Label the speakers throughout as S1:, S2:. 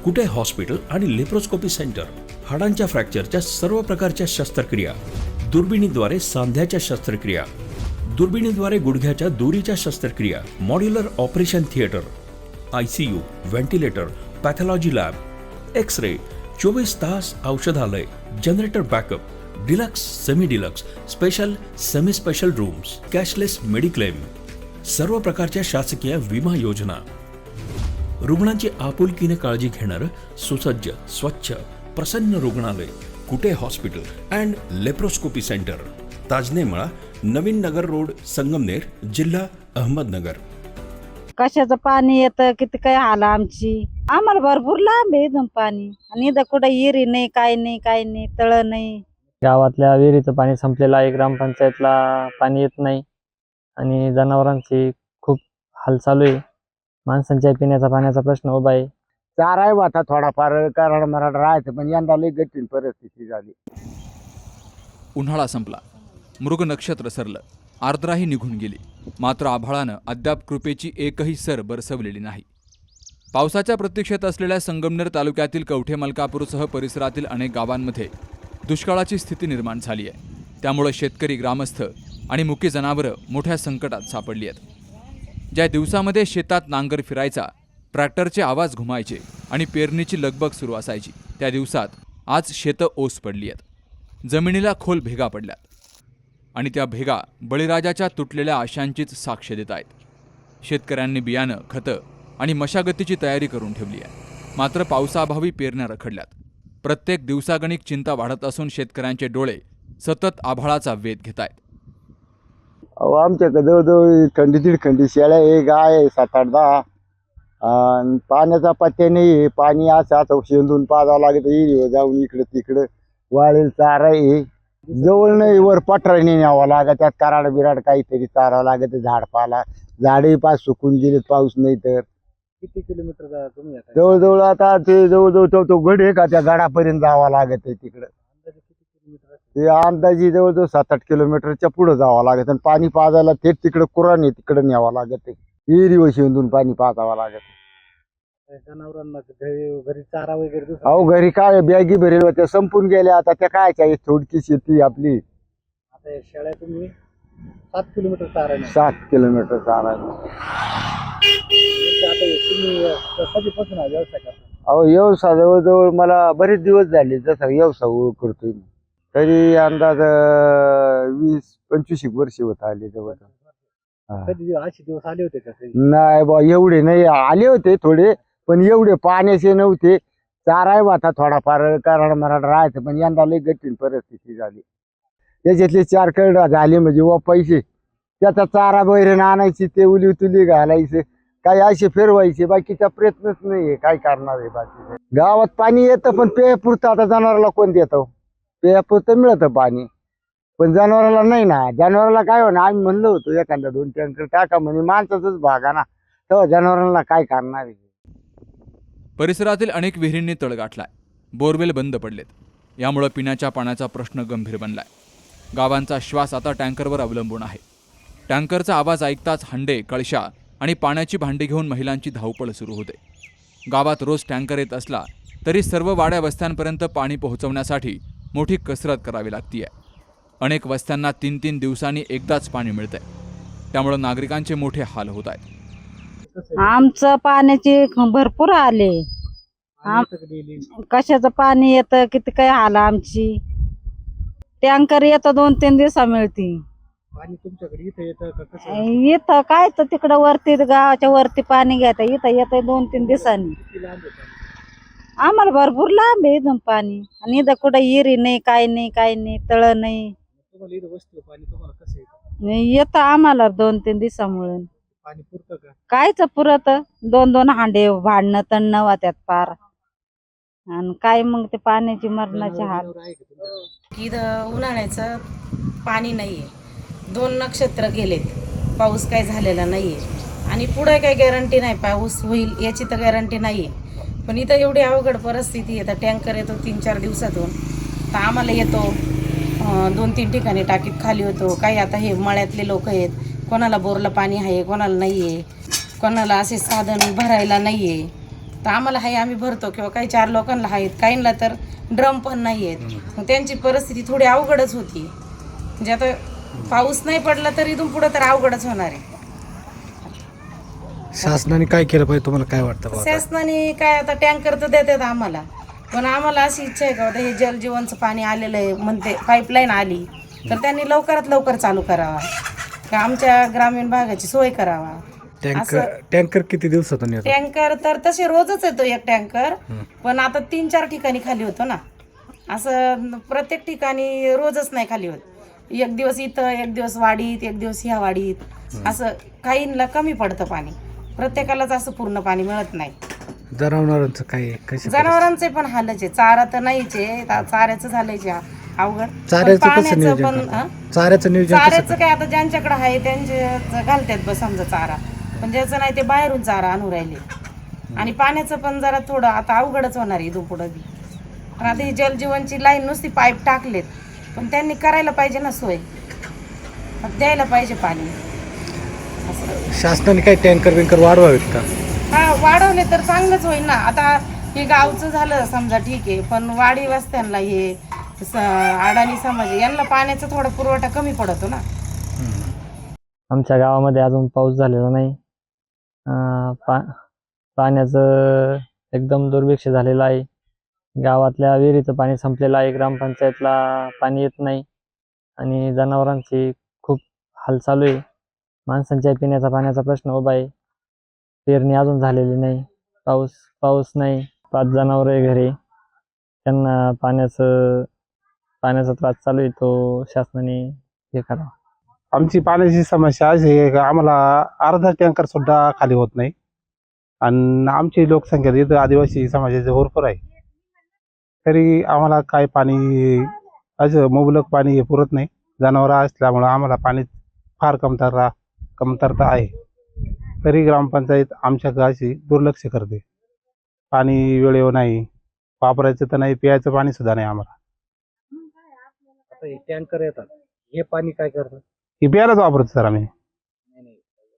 S1: कुटे hospital आणि laparoscopy centre, हाडांच्या फ्रॅक्चरच्या सर्व प्रकारच्या शस्त्रक्रिया, दुर्बिणीद्वारे सांध्याच्या शस्त्रक्रिया, दुर्बिणीद्वारे गुडघ्याच्या दोरीच्या शस्त्रक्रिया, modular operation theatre, ICU, ventilator, pathology lab, x ray, 24 तास औषधालय, generator backup, deluxe, semi deluxe, special, semi special rooms, cashless mediclaim, सर्व प्रकारच्या शासकीय विमा योजना, रुग्णांची आपुलकीने काळजी घेणारं सुसज्ज, स्वच्छ, प्रसन्न रुग्णालय, Kute hospital and laparoscopy centre, Tajne Mala, Navin Nagar road, Sangamner, जिल्हा अहमदनगर.
S2: कशाचं पाणी येतं, किती काय हाल आमची. आम्हाला भरपूर लांब आहे इथून पाणी, आणि इथं कुठं विहिरी नाही, काय नाही, तळ नाही.
S3: गावातल्या विहिरीचं पाणी संपलेलं आहे. ग्रामपंचायतला पाणी येत नाही आणि जनावरांची खूप हाल चालू आहे. माणसांच्या पिण्याचा पाण्याचा प्रश्न उभा आहे.
S4: चारा आहे आता थोडाफार कराड मराठा राहायचं, पण यंदा लई कठीण परिस्थिती झाली.
S5: उन्हाळा संपला, मृग नक्षत्र सरलं, आर्द्राही निघून गेली. मात्र आभाळानं अद्याप कृपेची एकही सर बरसवलेली नाही. पावसाच्या प्रतीक्षेत असलेल्या संगमनेर तालुक्यातील कवठे मलकापूरसह परिसरातील अनेक गावांमध्ये दुष्काळाची स्थिती निर्माण झाली आहे. त्यामुळे शेतकरी, ग्रामस्थ आणि मुकी जनावरं मोठ्या संकटात सापडली आहेत. ज्या दिवसामध्ये शेतात नांगर फिरायचा, ट्रॅक्टरचे आवाज घुमायचे आणि पेरणीची लगबग सुरू असायची, त्या दिवसात आज शेतं ओस पडली आहेत. जमिनीला खोल भेगा पडल्यात आणि त्या भेगा बळीराजाच्या तुटलेल्या आशांचीच साक्ष देत आहेत. शेतकऱ्यांनी बियाणं, खतं आणि मशागतीची तयारी करून ठेवली आहे. मात्र पावसाअभावी पेरण्या रखडल्यात. प्रत्येक दिवसागणिक चिंता वाढत असून शेतकऱ्यांचे डोळे सतत आभाळाचा वेध घेत आहेत.
S4: आमच्याकडे जवळजवळ खंडी शेळ्या आहे, गाय आहे 7-8-10. पाण्याचा पत्त्या नाही आहे. पाणी असं शेंदून पाजावं लागतं, विहिरीवर जाऊन इकडं तिकडं. वाळेल चारा आहे, जवळ नाही, वर पटराने न्यावं लागत. त्यात कराड बिराड काहीतरी चारावं लागत. झाडपाला, झाडे पाच सुकून गेलेत पाऊस नाही तर.
S3: किती किलोमीटर तुम्ही
S4: जवळजवळ आता ते जवळजवळ तो गड आहे का, त्या गडापर्यंत जावं लागत आहे तिकडं. ते अंदाजी जवळजवळ 7-8 किलोमीटरच्या पुढे जावं लागत. आणि पाणी पाजायला थेट तिकडं कुराने तिकडे न्यावं लागत. विहिरीवर शेंदून पाणी पाजावं लागत.
S3: जनावरांना घरी चारा वगैरे
S4: अहो घरी काय बॅगी भरेल होत्या, संपून गेल्या. आता त्या काय थोडकी शेती आपली.
S3: आता शेळ्या तुम्ही 7 किलोमीटर चारा
S4: 7 किलोमीटर चारा.
S3: कधीपासून हा व्यवसाय करता?
S4: अहो व्यवसाय जवळजवळ मला बरेच दिवस झाले जसा व्यवसाय करतोय मी. तरी अंदाज 20-25 वर्ष होत आले जवळ.
S3: कधी असे दिवस आले होते का?
S4: नाही बा, एवढे नाही आले होते थोडे, पण एवढे पाण्याचे नव्हते. चारा आहे आता थोडाफार कराड मराठा राहायचं, पण यंदा लई कठीण परिस्थिती झाली. त्याच्यातले 4 कड झाले म्हणजे व पैसे त्याचा चारा बैरण आणायची, ते उली तुली घालायचे, काही असे फिरवायचे. बाकीचा प्रयत्नच नाहीये, काय करणार आहे बाकी. गावात पाणी येतं, पण पेयपुरतं आता जनावराला कोण देतं? पेयपुरतं मिळतं पाणी, पण जनावराला नाही ना. जनावराला काय होणार? आम्ही म्हणलो होतो एखादा 2 टँकर टाका म्हणे, माणसाचाच भागा ना, तेव्हा जनावरांना काय करणार आहे.
S5: परिसरातील अनेक विहिरींनी तळ गाठलाय, बोरवेल बंद पडलेत. यामुळे पिण्याच्या पाण्याचा प्रश्न गंभीर बनलाय. गावांचा श्वास आता टँकरवर अवलंबून आहे. टँकरचा आवाज ऐकताच हंडे, कळशा आणि पाण्याची भांडी घेऊन महिलांची धावपळ सुरू होते. गावात रोज टँकर येत असला तरी सर्व वाड्या वस्त्यांपर्यंत पाणी पोहोचवण्यासाठी मोठी कसरत करावी लागतीये. अनेक वस्त्यांना 3-3 दिवसांनी एकदाच पाणी मिळतंय. त्यामुळे नागरिकांचे मोठे हाल होत आहेत.
S2: आमचं पाण्याची भरपूर आले. कशाचं पाणी येतं, किती काय हाल आमची. टँकर येतं 2-3 दिवसा मिळती.
S3: पाणी तुमच्याकडे इथे येतं का कसं?
S2: इथं काय तर तिकडं वरती, गावाच्या वरती पाणी घ्यायचं. इथं येतं 2-3 दिवसांनी.
S3: किती लांब आहे पाणी?
S2: आम्हाला भरपूर लांब आहे इथून पाणी, आणि इथं कुठं विहिरी नाही, काय नाही, तळ नाही.
S3: तुम्हाला इथं वस्तीवर पाणी तुम्हाला कसं येतं?
S2: येतं आम्हाला 2-3 दिवसामुळे.
S3: पाणी पुरतं का?
S2: कायच पुरत, 2-2 हांडे भांडणं तणणं वात्यात पार. आणि काय मग ते पाण्याची मरणाचे हाल.
S6: इथं उन्हाळ्याचं पाणी नाहीये. 2 नक्षत्र गेलेत, पाऊस काय झालेला नाहीये. आणि पुढे काही गॅरंटी नाही पाऊस होईल याची तर गॅरंटी नाहीये. पण इथं एवढी अवघड परिस्थिती आहे. टँकर येतो 3-4 दिवसातून, तर आम्हाला येतो 2-3 ठिकाणी टाकीत खाली होतो. काही आता हे मळ्यातले लोक आहेत, कोणाला बोरला पाणी आहे, कोणाला नाही आहे, कोणाला असे साधन भरायला नाही आहे. तर आम्हाला आहे आम्ही भरतो, किंवा काही 4 लोकांना आहेत, काहींना तर ड्रम पण नाही आहेत. मग त्यांची परिस्थिती थोडी अवघडच होती. म्हणजे आता पाऊस नाही पडला तर इथून पुढं तर अवघडच होणार आहे.
S7: शासनाने काय केलं पाहिजे तुम्हाला काय वाटतं बा आता?
S6: शासनाने काय आता टँकर तर देतात आम्हाला, पण आम्हाला अशी इच्छा आहे का आता हे जलजीवनचं पाणी आलेलं आहे म्हणते, पाईपलाईन आली तर त्यांनी लवकरात लवकर चालू करावा, का आमच्या ग्रामीण भागाची सोय करावा.
S7: टँकर किती दिवसातून येतो?
S6: टँकर तर तसे रोजच येतो एक टँकर, पण आता 3-4 ठिकाणी खाली होतो ना, असं प्रत्येक ठिकाणी रोजच नाही खाली होत. एक दिवस इथं, एक दिवस वाडीत, एक दिवस ह्या वाडीत, असं काहींना कमी पडतं पाणी, प्रत्येकालाच असं पूर्ण पाणी मिळत नाही.
S7: जनावरांचं काय कशी
S6: जनावरांचे पण हालच आहे, चारा तर नाहीच आहे, चाऱ्याचं झालंय अवघड.
S7: चाऱ्याचं
S6: पण
S7: कसं
S6: पाण्याचं
S7: नियोजन
S6: पण
S7: करतात? चाऱ्याचं नियोजन कसं
S6: चाऱ्याचं काय आता ज्यांच्याकडे आहे त्यांचे घालतात बस समजा चारा, पण ज्याचं नाही ते बाहेरून चारा आणू राहिले. आणि पाण्याचं पण जरा थोडं आता अवघडच होणार आहे इथून पुढं बी. पण आता ही जलजीवनची लाईन नुसती पाईप टाकलेत, पण त्यांनी करायला पाहिजे ना सोय, द्यायला पाहिजे पाणी.
S7: शासनाने काय टँकर बिंकर वाढवावेत का?
S6: हा, वाढवले तर चांगलंच होईल ना. आता हे गावचं झालं समजा ठीक आहे, पण वाडी वस्त्यांना हे अडाणी समाज यांना पाण्याचा थोडा पुरवठा कमी पडतो ना.
S3: आमच्या गावामध्ये अजून पाऊस झालेला नाही. पाण्याचं एकदम दुर्भिक्ष झालेलं आहे. गावातल्या विहिरीचं पाणी संपलेलं आहे, ग्रामपंचायतला पाणी येत नाही आणि जनावरांची खूप हाल चालू आहे. माणसांच्या पिण्याचा पाण्याचा प्रश्न उभा आहे. पेरणी अजून झालेली नाही, पाऊस नाही. 5 जनावर आहे घरी, त्यांना पाण्याचा त्रास चालू आहे, तो शासनाने हे करावा.
S8: आमची पाण्याची समस्या अशी आहे का आम्हाला अर्धा टँकर सुद्धा खाली होत नाही, आणि आमची लोकसंख्या इथं आदिवासी समाजाची भरपूर आहे, तरी आम्हाला काय पाणी असं मुबलक पाणी हे पुरत नाही. जनावरं असल्यामुळं आम्हाला पाणी फार कमतरता आहे. तरी ग्रामपंचायत आमच्या अशी दुर्लक्ष करते. पाणी वेळेवर नाही, वापरायचं तर नाही, प्यायचं पाणी सुद्धा नाही आम्हाला.
S7: टँकर येतात, हे पाणी काय करतात?
S8: हे प्यायलाच वापरतो सर आम्ही.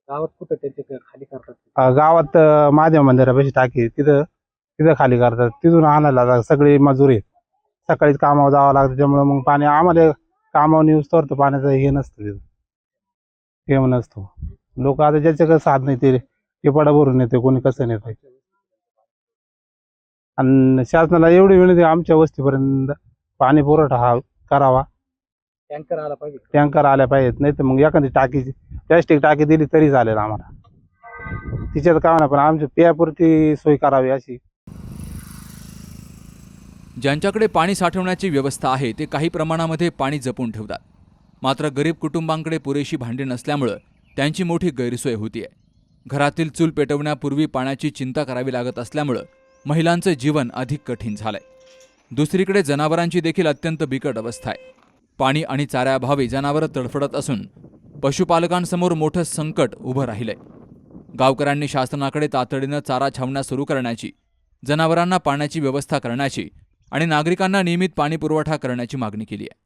S7: गावात कुठं त्यांचे खाली करतात?
S8: गावात महादेव मंदिरापाशी टाकी, तिथं खाली करतात, तिथून आणायला सगळे मजूर आहेत. सकाळीच कामावर जावं लागतं, त्यामुळे मग पाणी आम्हाला कामावर न्यूज तर पाण्याचं हे नसतं, तिथं हे नसतो. लोक आता ज्याच्याकडे साध नाही ते पडा भरून येते, कोणी कसं नेत. आणि शासनाला एवढी विनंती आमच्या वस्तीपर्यंत पाणी पुरवठा हा करावा.
S7: टँकर आला पाहिजे.
S8: टँकर आल्या पाहिजेत, नाही तर मग एखादी प्लॅस्टिक टाकी दिली तरी चालेल आम्हाला, तिच्यात काय ना, पण आमच्या पेयापुरती सोय करावी अशी.
S5: ज्यांच्याकडे पाणी साठवण्याची व्यवस्था आहे ते काही प्रमाणामध्ये पाणी जपून ठेवतात. मात्र गरीब कुटुंबांकडे पुरेशी भांडी नसल्यामुळं त्यांची मोठी गैरसोय होतीये. घरातील चूल पेटवण्यापूर्वी पाण्याची चिंता करावी लागत असल्यामुळं महिलांचं जीवन अधिक कठीण झालंय. दुसरीकडे जनावरांची देखील अत्यंत बिकट अवस्था आहे. पाणी आणि चाऱ्याअभावी जनावरं तडफडत असून पशुपालकांसमोर मोठं संकट उभं राहिलंय. गावकऱ्यांनी शासनाकडे तातडीनं चारा छावण्या सुरू करण्याची, जनावरांना पाण्याची व्यवस्था करण्याची आणि नागरिकांना नियमित पाणी पुरवठा करण्याची मागणी केली आहे.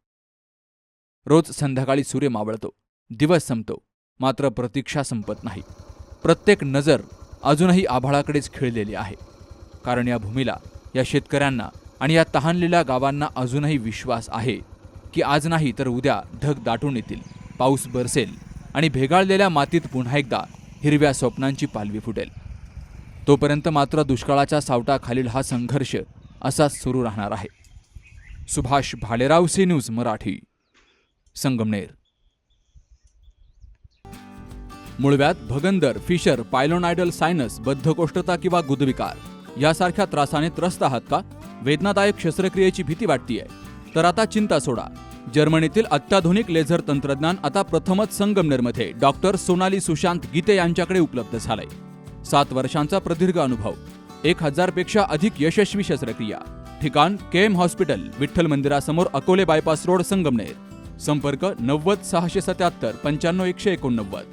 S5: रोज संध्याकाळी सूर्य मावळतो, दिवस संपतो, मात्र प्रतीक्षा संपत नाही. प्रत्येक नजर अजूनही आभाळाकडेच खिळलेली आहे. कारण या भूमीला, या शेतकऱ्यांना आणि या तहानलेल्या गावांना अजूनही विश्वास आहे की आज नाही तर उद्या ढग दाटून येतील, पाऊस बरसेल आणि भेगाळलेल्या मातीत पुन्हा एकदा हिरव्या स्वप्नांची पालवी फुटेल. तोपर्यंत मात्र दुष्काळाच्या सावटाखालील हा संघर्ष असाच सुरू राहणार आहे. Subhash Bhalerao, C news Marathi, Sangamner. मुळव्यात, भगंदर, फिशर, पायलोनायडल सायनस, बद्धकोष्ठता किंवा गुदविकार यासारख्या त्रासाने त्रस्त आहात का? वेदनादायक शस्त्रक्रियेची भीती वाटतेय? तर आता चिंता सोडा. जर्मनीतील अत्याधुनिक लेझर तंत्रज्ञान आता प्रथमच संगमनेरमध्ये डॉक्टर सोनाली सुशांत गीते यांच्याकडे उपलब्ध झालंय. 7 वर्षांचा प्रदीर्घ अनुभव, 1000 पेक्षा अधिक यशस्वी शस्त्रक्रिया. ठिकाण केएम हॉस्पिटल, विठ्ठल मंदिरासमोर, अकोले बायपास रोड, संगमनेर. संपर्क 90 677 95 189.